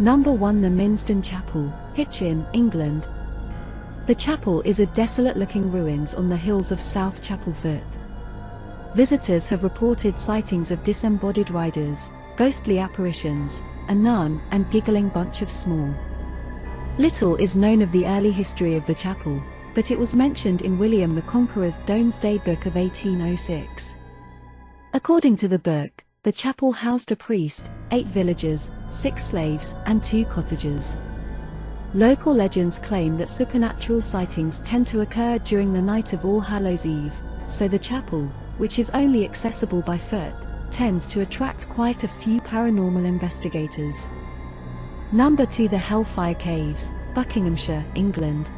Number 1. The Menston Chapel, Hitchin, England. The chapel is a desolate-looking ruins on the hills of South Chapelfoot. Visitors have reported sightings of disembodied riders, ghostly apparitions, a nun, and giggling bunch of small. Little is known of the early history of the chapel, but it was mentioned in William the Conqueror's Domesday Book of 1806. According to the book, the chapel housed a priest, 8 villagers, 6 slaves, and 2 cottagers. Local legends claim that supernatural sightings tend to occur during the night of All Hallows Eve, so the chapel, which is only accessible by foot, tends to attract quite a few paranormal investigators. Number 2. The Hellfire Caves, Buckinghamshire, England.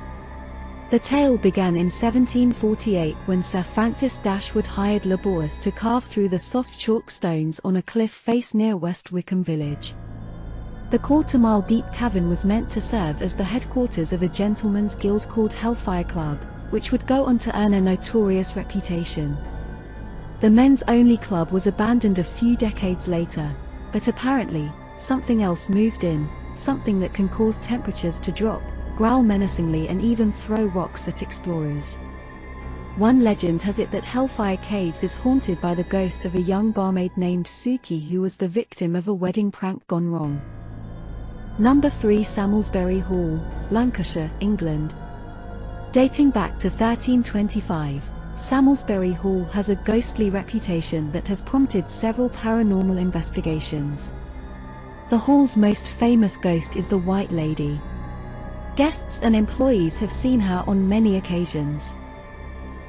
The tale began in 1748 when Sir Francis Dashwood hired labourers to carve through the soft chalk stones on a cliff face near West Wickham village. The quarter-mile-deep cavern was meant to serve as the headquarters of a gentleman's guild called Hellfire Club, which would go on to earn a notorious reputation. The men's-only club was abandoned a few decades later, but apparently, something else moved in, something that can cause temperatures to drop, growl menacingly and even throw rocks at explorers. One legend has it that Hellfire Caves is haunted by the ghost of a young barmaid named Suki who was the victim of a wedding prank gone wrong. Number 3. Samlesbury Hall, Lancashire, England. Dating back to 1325, Samlesbury Hall has a ghostly reputation that has prompted several paranormal investigations. The hall's most famous ghost is the White Lady. Guests and employees have seen her on many occasions.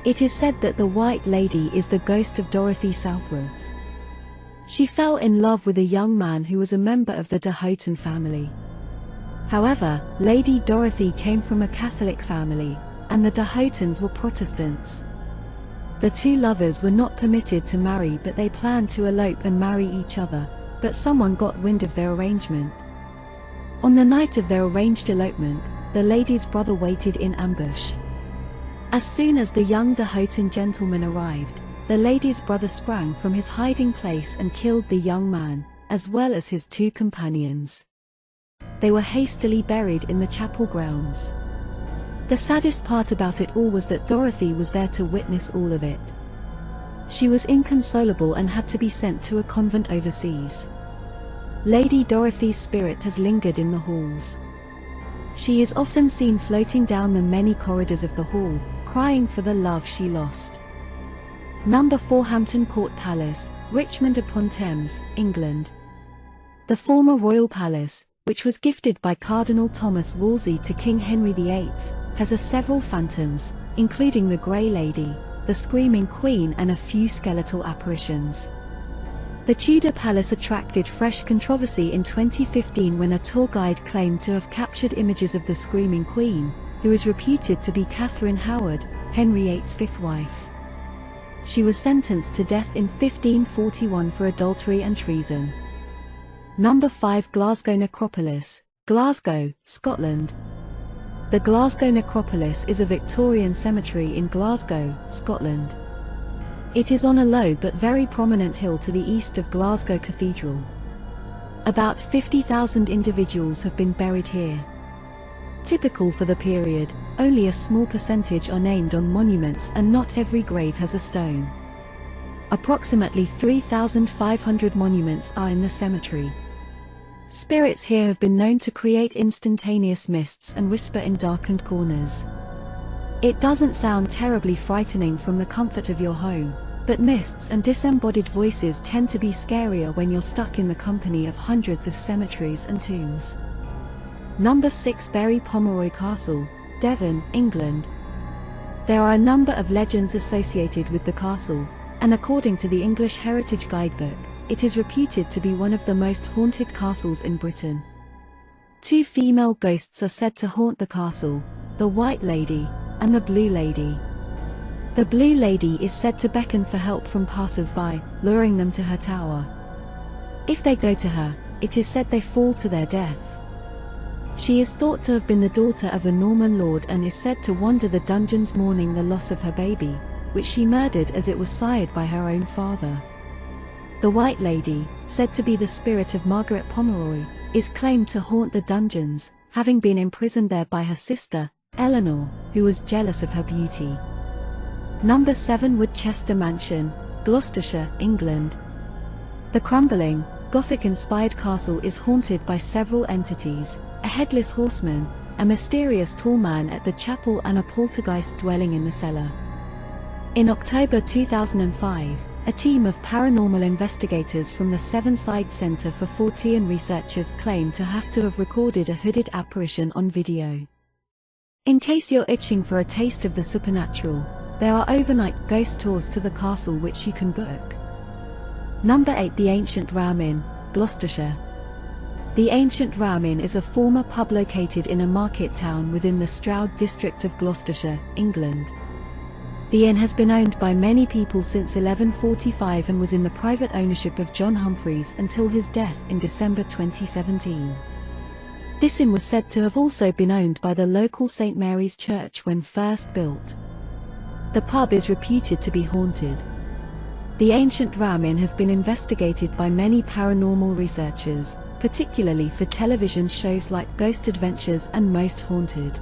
It is said that the White Lady is the ghost of Dorothy Southworth. She fell in love with a young man who was a member of the de Houghton family. However, Lady Dorothy came from a Catholic family, and the de Houghtons were Protestants. The two lovers were not permitted to marry, but they planned to elope and marry each other, but someone got wind of their arrangement. On the night of their arranged elopement, the lady's brother waited in ambush. As soon as the young de Houghton gentleman arrived, the lady's brother sprang from his hiding place and killed the young man, as well as his 2 companions. They were hastily buried in the chapel grounds. The saddest part about it all was that Dorothy was there to witness all of it. She was inconsolable and had to be sent to a convent overseas. Lady Dorothy's spirit has lingered in the halls. She is often seen floating down the many corridors of the hall, crying for the love she lost. Number 4. Hampton Court Palace, Richmond upon Thames, England. The former royal palace, which was gifted by Cardinal Thomas Wolsey to King Henry VIII, has several phantoms, including the Grey Lady, the Screaming Queen and a few skeletal apparitions. The Tudor palace attracted fresh controversy in 2015 when a tour guide claimed to have captured images of the Screaming Queen, who is reputed to be Catherine Howard, Henry VIII's 5th wife. She was sentenced to death in 1541 for adultery and treason. Number 5. Glasgow Necropolis, Glasgow, Scotland. The Glasgow Necropolis is a Victorian cemetery in Glasgow, Scotland. It is on a low but very prominent hill to the east of Glasgow Cathedral. About 50,000 individuals have been buried here. Typical for the period, only a small percentage are named on monuments and not every grave has a stone. Approximately 3,500 monuments are in the cemetery. Spirits here have been known to create instantaneous mists and whisper in darkened corners. It doesn't sound terribly frightening from the comfort of your home, but mists and disembodied voices tend to be scarier when you're stuck in the company of hundreds of cemeteries and tombs. Number 6. Bury Pomeroy Castle, Devon, England. There are a number of legends associated with the castle, and according to the English Heritage Guidebook, it is reputed to be one of the most haunted castles in Britain. 2 female ghosts are said to haunt the castle, the White Lady and the Blue Lady. The Blue Lady is said to beckon for help from passers-by, luring them to her tower. If they go to her, it is said they fall to their death. She is thought to have been the daughter of a Norman lord and is said to wander the dungeons mourning the loss of her baby, which she murdered as it was sired by her own father. The White Lady, said to be the spirit of Margaret Pomeroy, is claimed to haunt the dungeons, having been imprisoned there by her sister, Eleanor, who was jealous of her beauty. Number 7. Winchester Mansion, Gloucestershire, England. The crumbling, Gothic-inspired castle is haunted by several entities: a headless horseman, a mysterious tall man at the chapel, and a poltergeist dwelling in the cellar. In October 2005, a team of paranormal investigators from the Sevenside Centre for Fortean researchers claimed to have recorded a hooded apparition on video. In case you're itching for a taste of the supernatural, there are overnight ghost tours to the castle which you can book. Number 8. The Ancient Ram Inn, Gloucestershire. The Ancient Ram Inn is a former pub located in a market town within the Stroud district of Gloucestershire, England. The inn has been owned by many people since 1145 and was in the private ownership of John Humphreys until his death in December 2017. This inn was said to have also been owned by the local St Mary's Church when first built. The pub is reputed to be haunted. The Ancient Ram Inn has been investigated by many paranormal researchers, particularly for television shows like Ghost Adventures and Most Haunted.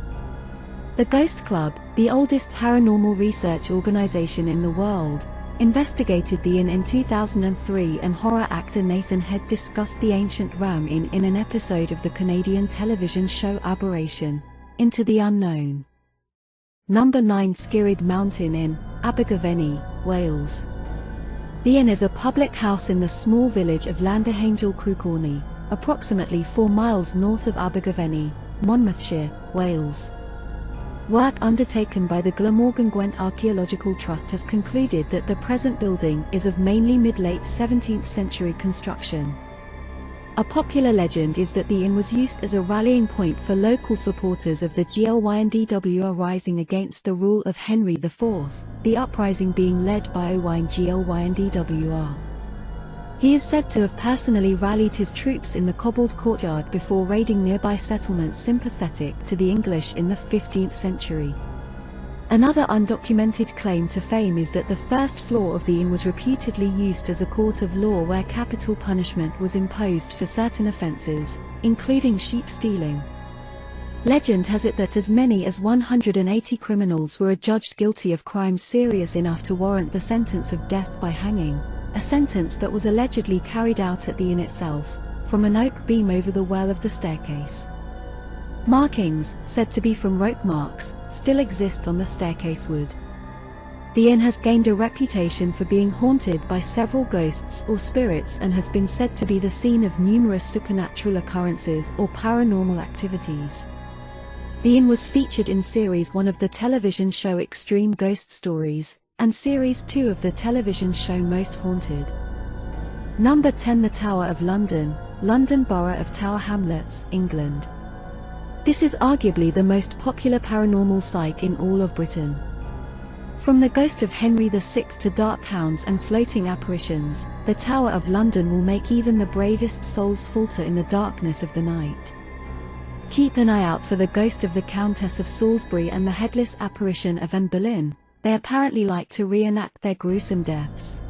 The Ghost Club, the oldest paranormal research organization in the world, investigated the inn in 2003, and horror actor Nathan Head discussed the Ancient Ram Inn in an episode of the Canadian television show Aberration, Into the Unknown. Number 9. Skirrid Mountain Inn, Abergavenny, Wales. The inn is a public house in the small village of Llanfihangel Crwcorney, approximately 4 miles north of Abergavenny, Monmouthshire, Wales. Work undertaken by the Glamorgan Gwent Archaeological Trust has concluded that the present building is of mainly mid-late 17th century construction. A popular legend is that the inn was used as a rallying point for local supporters of the GLYNDWR rising against the rule of Henry IV, the uprising being led by Owain GLYNDWR. He is said to have personally rallied his troops in the cobbled courtyard before raiding nearby settlements sympathetic to the English in the 15th century. Another undocumented claim to fame is that the first floor of the inn was reputedly used as a court of law where capital punishment was imposed for certain offences, including sheep stealing. Legend has it that as many as 180 criminals were adjudged guilty of crimes serious enough to warrant the sentence of death by hanging, a sentence that was allegedly carried out at the inn itself, from an oak beam over the well of the staircase. Markings, said to be from rope marks, still exist on the staircase wood. The inn has gained a reputation for being haunted by several ghosts or spirits and has been said to be the scene of numerous supernatural occurrences or paranormal activities. The inn was featured in Series 1 of the television show Extreme Ghost Stories, and Series 2 of the television show Most Haunted. Number 10. The Tower of London, London Borough of Tower Hamlets, England. This is arguably the most popular paranormal site in all of Britain. From the ghost of Henry VI to dark hounds and floating apparitions, the Tower of London will make even the bravest souls falter in the darkness of the night. Keep an eye out for the ghost of the Countess of Salisbury and the headless apparition of Anne Boleyn. They apparently like to reenact their gruesome deaths.